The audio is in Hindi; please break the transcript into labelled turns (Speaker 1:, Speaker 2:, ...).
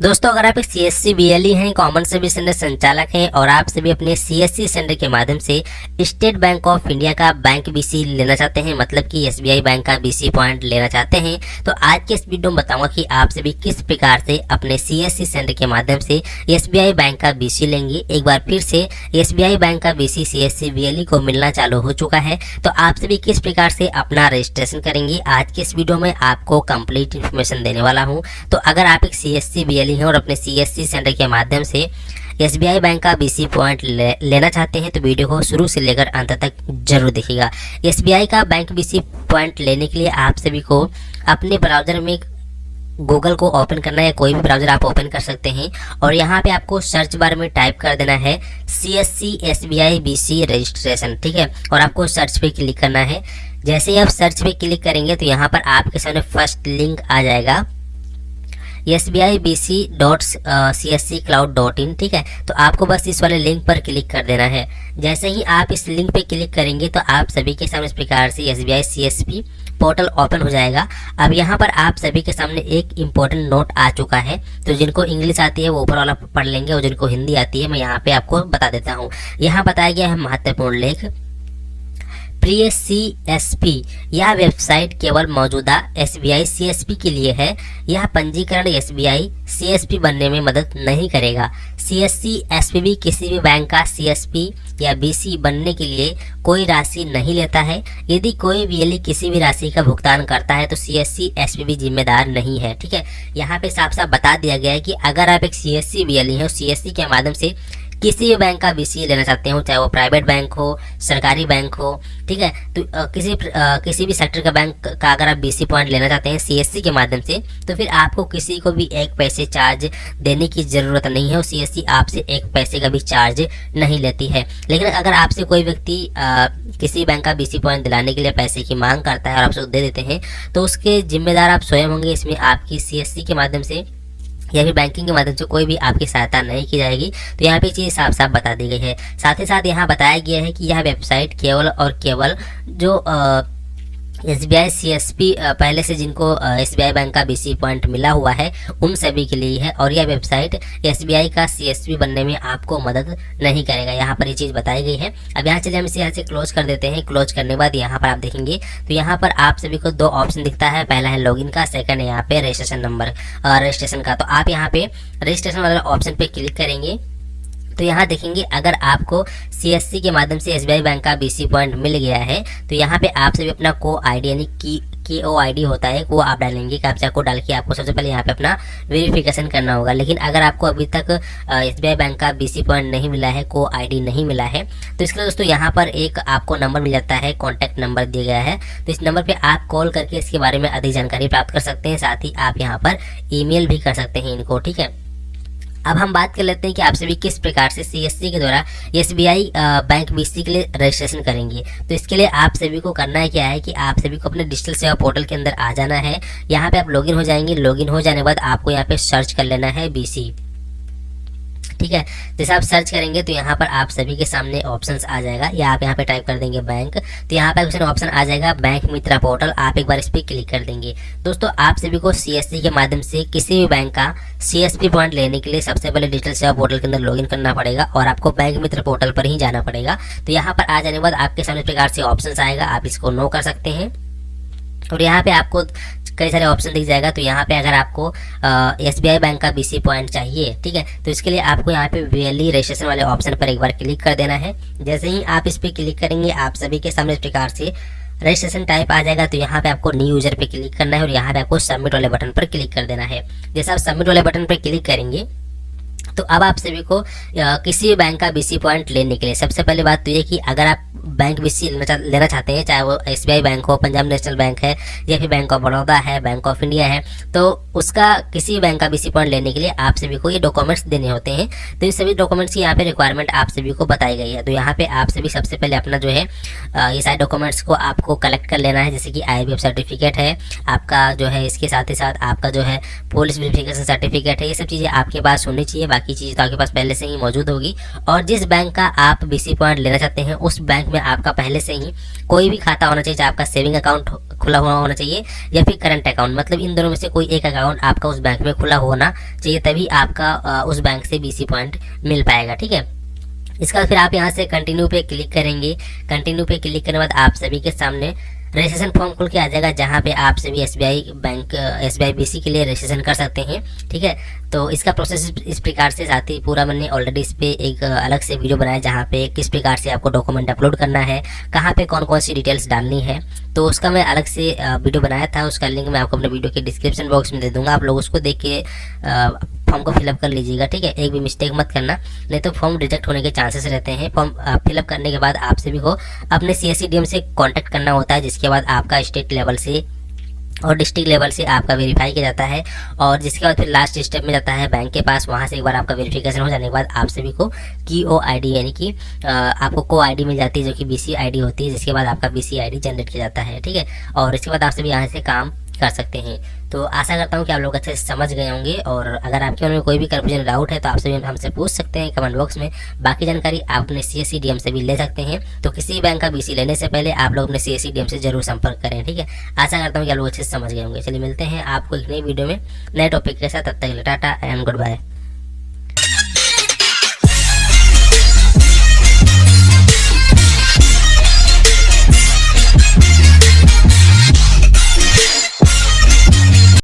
Speaker 1: दोस्तों, अगर आप एक CSC BLE हैं, कॉमन सर्विस सेंटर संचालक हैं और आप सभी अपने CSC सेंटर के माध्यम से स्टेट बैंक ऑफ इंडिया का बैंक BC लेना चाहते हैं, मतलब कि SBI बैंक का BC पॉइंट लेना चाहते हैं, तो आज के इस वीडियो में बताऊंगा कि आप सभी किस प्रकार से अपने CSC सेंटर के माध्यम से SBI बैंक का BC लेंगे। एक बार फिर से SBI बैंक का BC CSC BLE को मिलना चालू हो चुका है, तो आप सभी किस प्रकार से अपना रजिस्ट्रेशन करेंगे, आज के इस वीडियो में आपको कंप्लीट इन्फॉर्मेशन देने वाला हूँ। तो अगर आप एक CSC BLE हैं और अपने CSC सेंटर के माध्यम से SBI बैंक का BC पॉइंट लेना चाहते हैं तो वीडियो को शुरू से लेकर अंत तक जरूर देखिएगा। SBI का बैंक BC पॉइंट लेने के लिए आप सभी को अपने ब्राउज़र में गूगल को ओपन करना है, कोई भी ब्राउज़र आप ओपन कर सकते हैं और यहाँ पे आपको सर्च बार में टाइप कर देना है CSC SBI BC रजिस्ट्रेशन, ठीक है। और आपको सर्च पे क्लिक करना है। जैसे ही आप सर्च पे क्लिक करेंगे तो यहाँ पर आपके सामने फर्स्ट लिंक आ जाएगा sbibc.csccloud.in, ठीक है। तो आपको बस इस वाले लिंक पर क्लिक कर देना है। जैसे ही आप इस लिंक पे क्लिक करेंगे तो आप सभी के सामने इस प्रकार से SBI CSP पोर्टल ओपन हो जाएगा। अब यहाँ पर आप सभी के सामने एक इम्पोर्टेंट नोट आ चुका है, तो जिनको इंग्लिश आती है वो ऊपर वाला पढ़ लेंगे और जिनको हिंदी आती है मैं यहाँ पे आपको बता देता हूँ। यहाँ बताया गया है महत्वपूर्ण लेख, प्रिय CSP, यह वेबसाइट केवल मौजूदा SBI CSP के लिए है। यह पंजीकरण SBI CSP बनने में मदद नहीं करेगा। CSC SPB किसी भी बैंक का CSP या BC बनने के लिए कोई राशि नहीं लेता है। यदि कोई BLE किसी भी राशि का भुगतान करता है तो CSC SPB जिम्मेदार नहीं है, ठीक है। यहाँ पे साफ साफ बता दिया गया है कि अगर आप एक CSC BLE है और CSC के माध्यम से किसी भी बैंक का BC लेना चाहते हो, चाहे वो प्राइवेट बैंक हो, सरकारी बैंक हो, ठीक है, तो किसी भी सेक्टर का बैंक का अगर आप BC पॉइंट लेना चाहते हैं CSC के माध्यम से तो फिर आपको किसी को भी एक पैसे चार्ज देने की ज़रूरत नहीं है और CSC आपसे एक पैसे का भी चार्ज नहीं लेती है। लेकिन अगर आपसे कोई व्यक्ति किसी बैंक का BC पॉइंट दिलाने के लिए पैसे की मांग करता है और आप उसको दे देते हैं तो उसके जिम्मेदार आप स्वयं होंगे। इसमें आपकी CSC के माध्यम से या फिर बैंकिंग के माध्यम से कोई भी आपकी सहायता नहीं की जाएगी। तो यहाँ पे चीज़ साफ साफ बता दी गई है। साथ ही साथ यहाँ बताया गया है कि यह वेबसाइट केवल और केवल जो SBI CSP पहले से जिनको SBI बैंक का BC पॉइंट मिला हुआ है उन सभी के लिए है और यह वेबसाइट SBI का CSP बनने में आपको मदद नहीं करेगा। यहाँ पर ये चीज़ बताई गई है। अब यहाँ चलिए हम इसे यहाँ से क्लोज कर देते हैं। क्लोज करने के बाद यहाँ पर आप देखेंगे तो यहाँ पर आप सभी को दो ऑप्शन दिखता है। पहला है लॉगिन का, सेकंड है यहाँ पे रजिस्ट्रेशन नंबर रजिस्ट्रेशन का। तो आप यहाँ पे रजिस्ट्रेशन वाले ऑप्शन पे क्लिक करेंगे तो यहाँ देखेंगे अगर आपको CSC के माध्यम से SBI बैंक का BC पॉइंट मिल गया है तो यहाँ पे आप सभी अपना KO-ID यानी KO-ID होता है वो आप डालेंगे। कैप्चा कोड डाल के आपको सबसे पहले यहाँ पे अपना वेरिफिकेशन करना होगा। लेकिन अगर आपको अभी तक SBI बैंक का BC पॉइंट नहीं मिला है, KO-ID नहीं मिला है, तो इसके लिए दोस्तों यहाँ पर एक आपको नंबर मिल जाता है, कॉन्टैक्ट नंबर दिया गया है। तो इस नंबर पर आप कॉल करके इसके बारे में अधिक जानकारी प्राप्त कर सकते हैं। साथ ही आप यहाँ पर ईमेल भी कर सकते हैं इनको, ठीक है। अब हम बात कर लेते हैं कि आप सभी किस प्रकार से CSC के द्वारा SBI बैंक BC के लिए रजिस्ट्रेशन करेंगे। तो इसके लिए आप सभी को करना है क्या है कि आप सभी को अपने डिजिटल सेवा पोर्टल के अंदर आ जाना है। यहाँ पे आप लॉगिन हो जाएंगे। लॉगिन हो जाने के बाद आपको यहाँ पे सर्च कर लेना है BC, ठीक है। जैसे आप सर्च करेंगे तो यहाँ पर आप सभी के सामने ऑप्शंस आ जाएगा या आप यहाँ पे टाइप कर देंगे बैंक, तो यहाँ पर ऑप्शन आ जाएगा बैंक मित्रा पोर्टल। आप एक बार इस पर क्लिक कर देंगे। दोस्तों, आप सभी को CSC के माध्यम से किसी भी बैंक का CSP पॉइंट लेने के लिए सबसे पहले डिजिटल सेवा पोर्टल के अंदर लॉगिन करना पड़ेगा और आपको बैंक मित्र पोर्टल पर ही जाना पड़ेगा। तो यहाँ पर आ जाने के बाद आपके सामने इस प्रकार से ऑप्शन आएगा, आप इसको नो कर सकते हैं और यहाँ पे आपको कई सारे ऑप्शन दिख जाएगा। तो यहाँ पे अगर आपको SBI बैंक का BC पॉइंट चाहिए, ठीक है, तो इसके लिए आपको यहाँ पे BLE रजिस्ट्रेशन वाले ऑप्शन पर एक बार क्लिक कर देना है। जैसे ही आप इस पर क्लिक करेंगे आप सभी के सामने इस प्रकार से रजिस्ट्रेशन टाइप आ जाएगा। तो यहाँ पे आपको न्यू यूजर पे क्लिक करना है और यहाँ पे आपको सबमिट वाले बटन पर क्लिक कर देना है। जैसे आप सबमिट वाले बटन पर क्लिक करेंगे तो अब आप सभी को किसी भी बैंक का BC पॉइंट लेने के लिए सबसे पहले बात तो ये कि अगर आप बैंक BC लेना चाहते हैं, चाहे वो SBI बैंक हो, पंजाब नेशनल बैंक है या फिर बैंक ऑफ बड़ौदा है, बैंक ऑफ इंडिया है, तो उसका किसी भी बैंक का BC पॉइंट लेने के लिए आप सभी को ये डॉक्यूमेंट्स देने होते हैं। तो ये सभी डॉक्यूमेंट्स की यहाँ पे रिक्वायरमेंट आप सभी को बताई गई है। तो यहाँ पे आप सभी सबसे पहले अपना जो है ये सारे डॉक्यूमेंट्स को आपको कलेक्ट कर लेना है। जैसे कि IBF सर्टिफिकेट है आपका जो है, इसके साथ ही साथ आपका जो है पुलिस वेरिफिकेशन सर्टिफिकेट है, ये सब चीज़ें आपके पास होनी चाहिए। बाकी चीज़ तो आपके पास पहले से ही मौजूद होगी। और जिस बैंक का आप BC पॉइंट लेना चाहते हैं उस बैंक में आपका पहले से ही कोई भी खाता होना चाहिए, चाहे आपका सेविंग अकाउंट खुला हुआ होना चाहिए या फिर करंट अकाउंट, मतलब इन दोनों में से कोई एक अकाउंट आपका उस बैंक में खुला होना चाहिए, तभी आपका उस बैंक से BC पॉइंट मिल पाएगा। ठीक है, इसके बाद फिर आप यहाँ से कंटिन्यू पे क्लिक करेंगे। कंटिन्यू पे क्लिक करने के बाद आप सभी के सामने रजिस्ट्रेशन फॉर्म खुल के आ जाएगा, जहाँ पे आप सभी SBI बैंक SBI BC के लिए रजिस्ट्रेशन कर सकते हैं। ठीक है, तो इसका प्रोसेस इस प्रकार से, साथ ही पूरा मैंने ऑलरेडी इस पे एक अलग से वीडियो बनाया जहाँ पे किस प्रकार से आपको डॉक्यूमेंट अपलोड करना है, कहाँ पे कौन कौन सी डिटेल्स डालनी है, तो उसका मैं अलग से वीडियो बनाया था। उसका लिंक मैं आपको अपने वीडियो के डिस्क्रिप्शन बॉक्स में दे दूँगा, आप लोग उसको देख के फॉर्म को फिलअप कर लीजिएगा। ठीक है, एक भी मिस्टेक मत करना, नहीं तो फॉर्म रिजेक्ट होने के चांसेस रहते हैं। फॉर्म फिलअप करने के बाद आप सभी को अपने CSC/DM से कांटेक्ट करना होता है, जिसके बाद आपका स्टेट लेवल से और डिस्ट्रिक्ट लेवल से आपका वेरीफाई किया जाता है, और जिसके बाद फिर लास्ट स्टेप में जाता है बैंक के पास। वहाँ से एक बार आपका वेरिफिकेशन हो जाने के बाद आप सभी को KO ID यानी कि आपको को ID मिल जाती है, जो कि BC ID होती है, जिसके बाद आपका BC ID जनरेट किया जाता है। ठीक है, और इसके बाद आप सभी यहाँ से काम कर सकते हैं। तो आशा करता हूँ कि आप लोग अच्छे से समझ गए होंगे, और अगर आपके मन में कोई भी कन्फ्यूजन डाउट है तो आप सभी हमसे पूछ सकते हैं कमेंट बॉक्स में। बाकी जानकारी आप अपने CSC/DM से भी ले सकते हैं। तो किसी बैंक का BC लेने से पहले आप लोग अपने CSC/DM से जरूर संपर्क करें। ठीक है, आशा करता हूँ कि आप लोग अच्छे से समझ गए होंगे। चलिए मिलते हैं आपको एक नई वीडियो में नए टॉपिक के साथ, तब तक के लिए टाटा एंड गुड बाय।